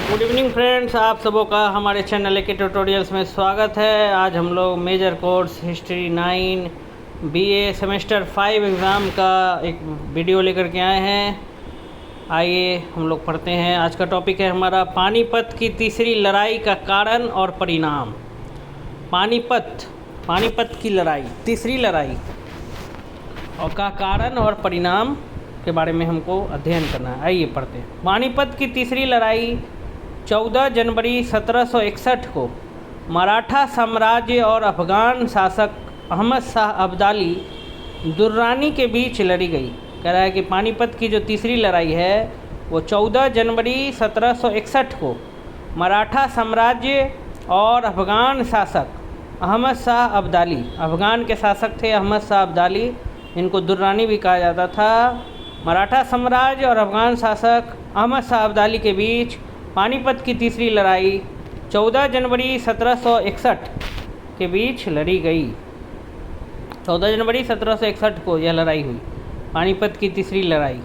Good evening friends, आप सबों का हमारे चैनल के ट्यूटोरियल्स में स्वागत है। आज हम लोग major course history 9 BA semester 5 exam का एक वीडियो लेकर के आए हैं। आइए हम लोग पढ़ते हैं। आज का टॉपिक है हमारा पानीपत की तीसरी लड़ाई का कारण और परिणाम। पानीपत की लड़ाई, तीसरी लड़ाई और का कारण और परिणाम के बारे में हमको अध्ययन करना है। आइए पढ़ते हैं। पानीपत की तीसरी लड़ाई 14 जनवरी 1761 को मराठा साम्राज्य और अफ़गान शासक अहमद शाह अब्दाली दुर्रानी के बीच लड़ी गई। कह रहा है कि पानीपत की जो तीसरी लड़ाई है वो 14 जनवरी 1761 को मराठा साम्राज्य और अफ़गान शासक अहमद शाह अब्दाली, अफ़गान के शासक थे अहमद शाह अब्दाली, इनको दुर्रानी भी कहा जाता था। मराठा साम्राज्य और अफ़गान शासक अहमद शाह अब्दाली के बीच पानीपत की तीसरी लड़ाई 14 जनवरी 1761 के बीच लड़ी गई। 14 जनवरी 1761 को यह लड़ाई हुई, पानीपत की तीसरी लड़ाई।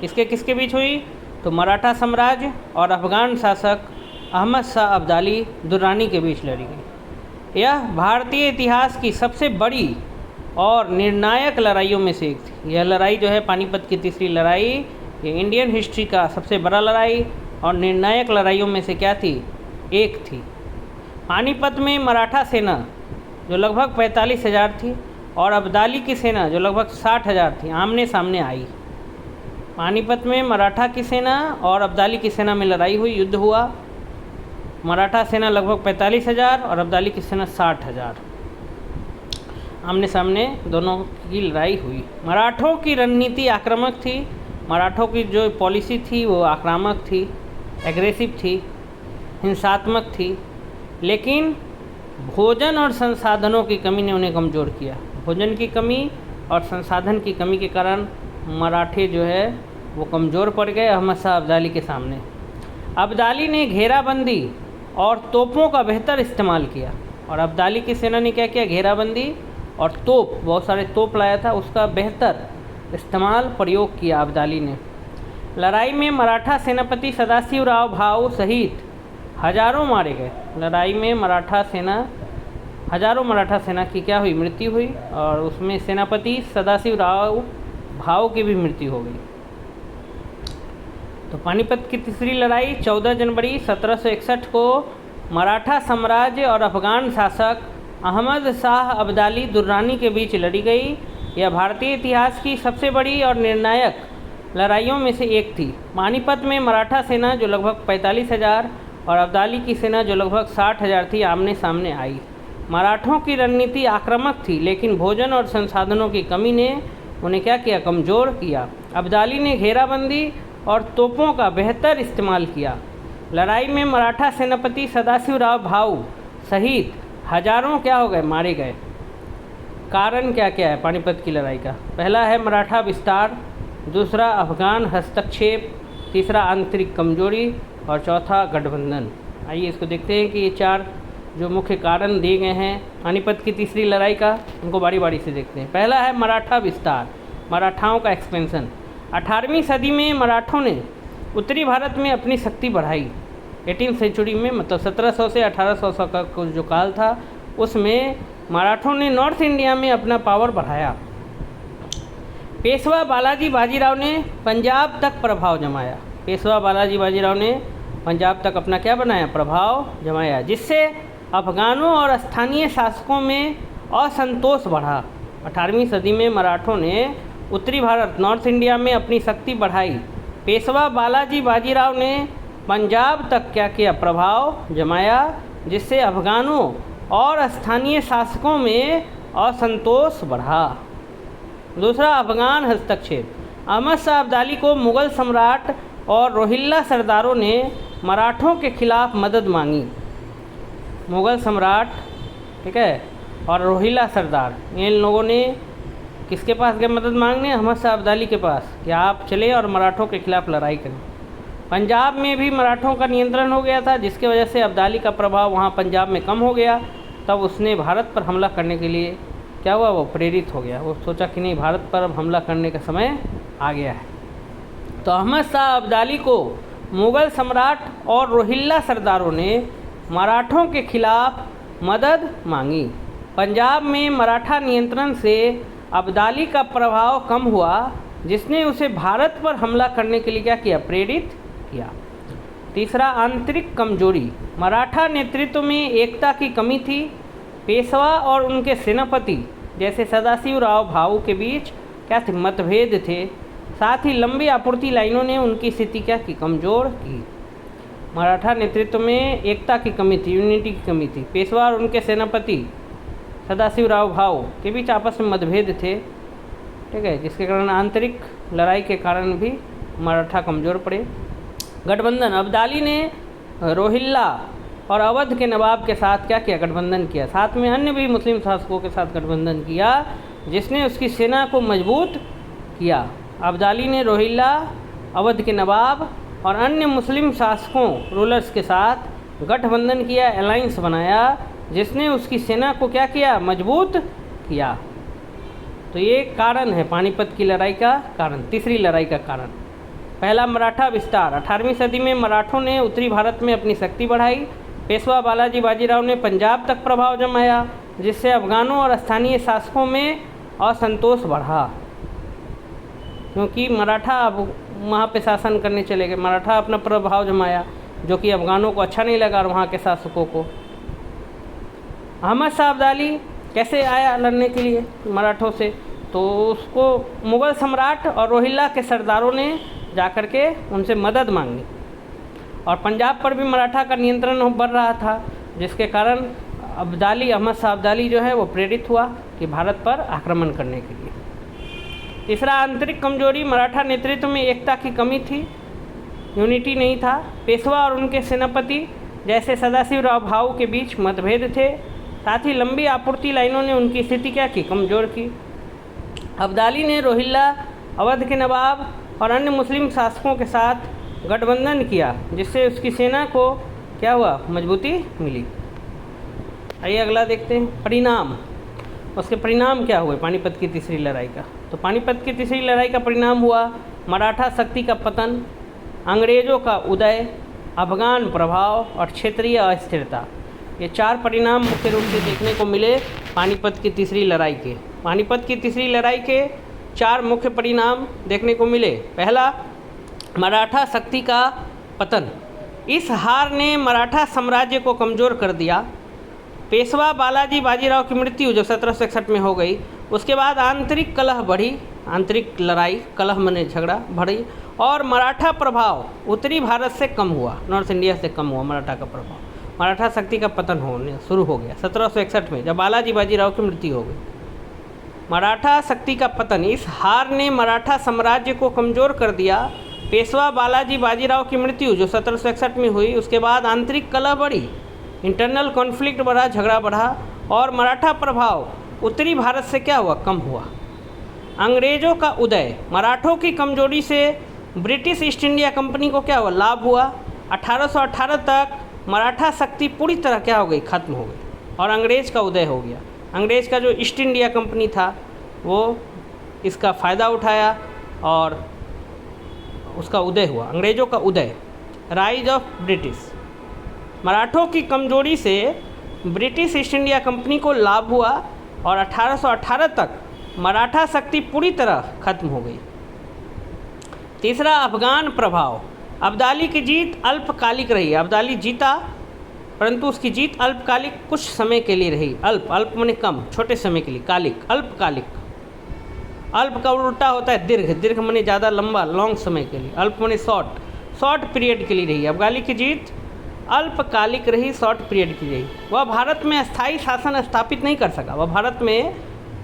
किसके बीच हुई? तो मराठा साम्राज्य और अफ़गान शासक अहमद शाह अब्दाली दुर्रानी के बीच लड़ी गई। यह भारतीय इतिहास की सबसे बड़ी और निर्णायक लड़ाइयों में से एक थी। यह लड़ाई जो है पानीपत की तीसरी लड़ाई, ये इंडियन हिस्ट्री का सबसे बड़ा लड़ाई और निर्णायक लड़ाइयों में से क्या थी? एक थी। पानीपत में मराठा सेना जो लगभग 45,000 थी और अब्दाली की सेना जो लगभग 60,000 थी, आमने सामने आई। पानीपत में मराठा की सेना और अब्दाली की सेना में लड़ाई हुई, युद्ध हुआ। मराठा सेना लगभग 45,000 और अब्दाली की सेना 60,000, आमने सामने दोनों की लड़ाई हुई। मराठों की रणनीति आक्रामक थी। मराठों की जो पॉलिसी थी वो आक्रामक थी, एग्रेसिव थी, हिंसात्मक थी, लेकिन भोजन और संसाधनों की कमी ने उन्हें कमज़ोर किया। भोजन की कमी और संसाधन की कमी के कारण मराठे जो है वो कमज़ोर पड़ गए अहमद शाह अब्दाली के सामने। अब्दाली ने घेराबंदी और तोपों का बेहतर इस्तेमाल किया और अब्दाली की सेना ने क्या किया? घेराबंदी और तोप, बहुत सारे तोप लाया था, उसका बेहतर इस्तेमाल प्रयोग किया अब्दाली ने। लड़ाई में मराठा सेनापति सदाशिवराव भाऊ सहित हजारों मारे गए। लड़ाई में हजारों मराठा सेना की क्या हुई? मृत्यु हुई और उसमें सेनापति सदाशिवराव भाऊ की भी मृत्यु हो गई। तो पानीपत की तीसरी लड़ाई 14 जनवरी 1761 को मराठा साम्राज्य और अफ़गान शासक अहमद शाह अब्दाली दुर्रानी के बीच लड़ी गई। यह भारतीय इतिहास की सबसे बड़ी और निर्णायक लड़ाइयों में से एक थी। पानीपत में मराठा सेना जो लगभग 45,000 और अब्दाली की सेना जो लगभग 60,000 थी, आमने सामने आई। मराठों की रणनीति आक्रामक थी, लेकिन भोजन और संसाधनों की कमी ने उन्हें क्या किया? कमज़ोर किया। अब्दाली ने घेराबंदी और तोपों का बेहतर इस्तेमाल किया। लड़ाई में मराठा सेनापति सदाशिवराव भाऊ सहित हजारों क्या हो गए? मारे गए। कारण क्या क्या है पानीपत की लड़ाई का? पहला है मराठा विस्तार, दूसरा अफ़गान हस्तक्षेप, तीसरा आंतरिक कमजोरी और चौथा गठबंधन। आइए इसको देखते हैं कि ये चार जो मुख्य कारण दिए गए हैं पानीपत की तीसरी लड़ाई का, उनको बारी बारी से देखते हैं। पहला है मराठा विस्तार, मराठाओं का एक्सपेंशन। 18वीं सदी में मराठों ने उत्तरी भारत में अपनी शक्ति बढ़ाई। 18वीं सेंचुरी में, मतलब 1700 से 1800 का जो काल था, उसमें मराठों ने नॉर्थ इंडिया में अपना पावर बढ़ाया। पेशवा बालाजी बाजीराव ने पंजाब तक प्रभाव जमाया। पेशवा बालाजी बाजीराव ने पंजाब तक अपना क्या बनाया? प्रभाव जमाया, जिससे अफ़गानों और स्थानीय शासकों में असंतोष बढ़ा। 18वीं सदी में मराठों ने उत्तरी भारत, नॉर्थ इंडिया में अपनी शक्ति बढ़ाई। पेशवा बालाजी बाजीराव ने पंजाब तक क्या किया? प्रभाव जमाया, जिससे अफ़गानों और स्थानीय शासकों में असंतोष बढ़ा। दूसरा, अफ़गान हस्तक्षेप। अहमद शाह अब्दाली को मुग़ल सम्राट और रोहिल्ला सरदारों ने मराठों के खिलाफ मदद मांगी। मुग़ल सम्राट, ठीक है, और रोहिल्ला सरदार, इन लोगों ने किसके पास गए मदद मांगने? अहमद शाह अब्दाली के पास, कि आप चले और मराठों के खिलाफ लड़ाई करें। पंजाब में भी मराठों का नियंत्रण हो गया था, जिसकी वजह से अब्दाली का प्रभाव वहाँ पंजाब में कम हो गया। तब उसने भारत पर हमला करने के लिए क्या हुआ? वो प्रेरित हो गया। वो सोचा कि नहीं, भारत पर अब हमला करने का समय आ गया है। तो अहमद शाह अब्दाली को मुग़ल सम्राट और रोहिल्ला सरदारों ने मराठों के खिलाफ मदद मांगी। पंजाब में मराठा नियंत्रण से अब्दाली का प्रभाव कम हुआ, जिसने उसे भारत पर हमला करने के लिए क्या किया, प्रेरित किया। तीसरा, आंतरिक कमजोरी। मराठा नेतृत्व में एकता की कमी थी। पेशवा और उनके सेनापति जैसे सदाशिवराव भाऊ के बीच क्या थे, मतभेद थे। साथ ही लंबी आपूर्ति लाइनों ने उनकी स्थिति क्या की, कमज़ोर की। मराठा नेतृत्व में एकता की कमी थी, यूनिटी की कमी थी। पेशवा और उनके सेनापति सदाशिवराव भाऊ के बीच आपस में मतभेद थे, ठीक है, जिसके कारण आंतरिक लड़ाई के कारण भी मराठा कमज़ोर पड़े। गठबंधन। अब्दाली ने रोहिल्ला और अवध के नवाब के साथ क्या किया, गठबंधन किया। साथ में अन्य भी मुस्लिम शासकों के साथ गठबंधन किया, जिसने उसकी सेना को मजबूत किया। अब्दाली ने रोहिल्ला, अवध के नवाब और अन्य मुस्लिम शासकों रूलर्स के साथ गठबंधन किया, अलायंस बनाया, जिसने उसकी सेना को क्या किया, मजबूत किया। तो ये कारण है पानीपत की लड़ाई का कारण, तीसरी लड़ाई का कारण। पहला, मराठा विस्तार। 18वीं सदी में मराठों ने उत्तरी भारत में अपनी शक्ति बढ़ाई। पेशवा बालाजी बाजीराव ने पंजाब तक प्रभाव जमाया, जिससे अफगानों और स्थानीय शासकों में असंतोष बढ़ा, क्योंकि मराठा अब वहाँ पे शासन करने चले गए। मराठा अपना प्रभाव जमाया, जो कि अफगानों को अच्छा नहीं लगा और वहाँ के शासकों को। अहमद शाह अब्दाली कैसे आया लड़ने के लिए मराठों से, तो उसको मुग़ल सम्राट और रोहिल्ला के सरदारों ने जाकर के उनसे मदद मांगी, और पंजाब पर भी मराठा का नियंत्रण बढ़ रहा था, जिसके कारण अब्दाली, अहमद शाह अब्दाली जो है वो प्रेरित हुआ कि भारत पर आक्रमण करने के लिए। तीसरा, आंतरिक कमजोरी। मराठा नेतृत्व में एकता की कमी थी, यूनिटी नहीं था। पेशवा और उनके सेनापति जैसे सदाशिवराव भाऊ के बीच मतभेद थे। साथ ही लंबी आपूर्ति लाइनों ने उनकी स्थिति क्या की, कमज़ोर की। अब्दाली ने रोहिल्ला, अवध के नवाब और अन्य मुस्लिम शासकों के साथ गठबंधन किया, जिससे उसकी सेना को क्या हुआ, मजबूती मिली। आइए अगला देखते हैं, परिणाम। उसके परिणाम क्या हुए पानीपत की तीसरी लड़ाई का। तो पानीपत की तीसरी लड़ाई का परिणाम हुआ मराठा शक्ति का पतन, अंग्रेज़ों का उदय, अफगान प्रभाव और क्षेत्रीय अस्थिरता। ये चार परिणाम मुख्य रूप से देखने को मिले पानीपत की तीसरी लड़ाई के। पानीपत की तीसरी लड़ाई के चार मुख्य परिणाम देखने को मिले। पहला, मराठा शक्ति का पतन। इस हार ने मराठा साम्राज्य को कमज़ोर कर दिया। पेशवा बालाजी बाजीराव की मृत्यु जो 1761 में हो गई, उसके बाद आंतरिक कलह बढ़ी, आंतरिक लड़ाई, कलह मने झगड़ा बढ़ी, और मराठा प्रभाव उत्तरी भारत से कम हुआ, नॉर्थ इंडिया से कम हुआ मराठा का प्रभाव। मराठा शक्ति का पतन होने शुरू हो गया 1761 में, जब बालाजी बाजीराव की मृत्यु हो गई। मराठा शक्ति का पतन, इस हार ने मराठा साम्राज्य को कमज़ोर कर दिया। पेशवा बालाजी बाजीराव की मृत्यु जो 1761 में हुई, उसके बाद आंतरिक कलह बढ़ी, इंटरनल कॉन्फ्लिक्ट बढ़ा, झगड़ा बढ़ा, और मराठा प्रभाव उत्तरी भारत से क्या हुआ, कम हुआ। अंग्रेज़ों का उदय। मराठों की कमजोरी से ब्रिटिश ईस्ट इंडिया कंपनी को क्या हुआ, लाभ हुआ। 1818 तक मराठा शक्ति पूरी तरह क्या हो गई, खत्म हो गई, और अंग्रेज़ का उदय हो गया। अंग्रेज़ का जो ईस्ट इंडिया कंपनी था वो इसका फ़ायदा उठाया और उसका उदय हुआ, अंग्रेज़ों का उदय, राइज ऑफ ब्रिटिश। मराठों की कमजोरी से ब्रिटिश ईस्ट इंडिया कंपनी को लाभ हुआ और 1818 तक मराठा शक्ति पूरी तरह खत्म हो गई। तीसरा, अफगान प्रभाव। अब्दाली की जीत अल्पकालिक रही। अब्दाली जीता, परंतु उसकी जीत अल्पकालिक, कुछ समय के लिए रही। अल्प माने कम, छोटे समय के लिए, कालिक, अल्पकालिक। अल्प का उल्टा होता है दीर्घ, दीर्घ माने ज़्यादा लंबा, लॉन्ग समय के लिए। अल्प माने शॉर्ट, शॉर्ट पीरियड के लिए रही। अब्दाली की जीत अल्पकालिक रही, शॉर्ट पीरियड की रही। वह भारत में अस्थायी शासन स्थापित नहीं कर सका, वह भारत में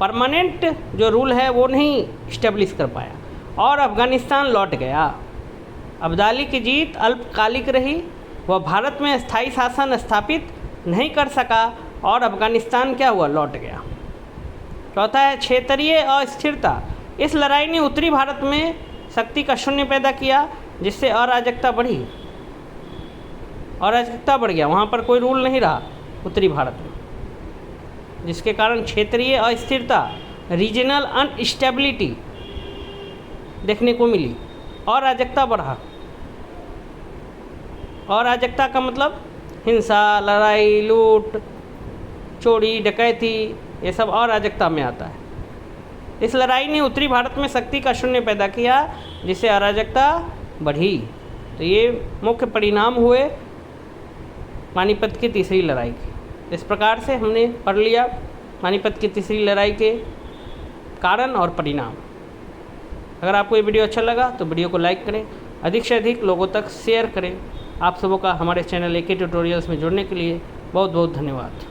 परमानेंट जो रूल है वो नहीं इस्टेब्लिश कर पाया और अफ़गानिस्तान लौट गया। अब्दाली की जीत अल्पकालिक रही, वह भारत में स्थायी शासन स्थापित नहीं कर सका और अफ़गानिस्तान क्या हुआ, लौट गया। चौथा है क्षेत्रीय अस्थिरता। इस लड़ाई ने उत्तरी भारत में शक्ति का शून्य पैदा किया, जिससे अराजकता बढ़ी, अराजकता बढ़ गया, वहाँ पर कोई रूल नहीं रहा उत्तरी भारत में, जिसके कारण क्षेत्रीय अस्थिरता, रीजनल अनस्टेबिलिटी देखने को मिली और अराजकता बढ़ा। अराजकता का मतलब हिंसा, लड़ाई, लूट, चोरी, डकैती, ये सब अराजकता में आता है। इस लड़ाई ने उत्तरी भारत में शक्ति का शून्य पैदा किया, जिससे अराजकता बढ़ी। तो ये मुख्य परिणाम हुए पानीपत की तीसरी लड़ाई के। इस प्रकार से हमने पढ़ लिया पानीपत की तीसरी लड़ाई के कारण और परिणाम। अगर आपको ये वीडियो अच्छा लगा तो वीडियो को लाइक करें, अधिक से अधिक लोगों तक शेयर करें। आप सबों का हमारे चैनल AK ट्यूटोरियल्स में जुड़ने के लिए बहुत बहुत धन्यवाद।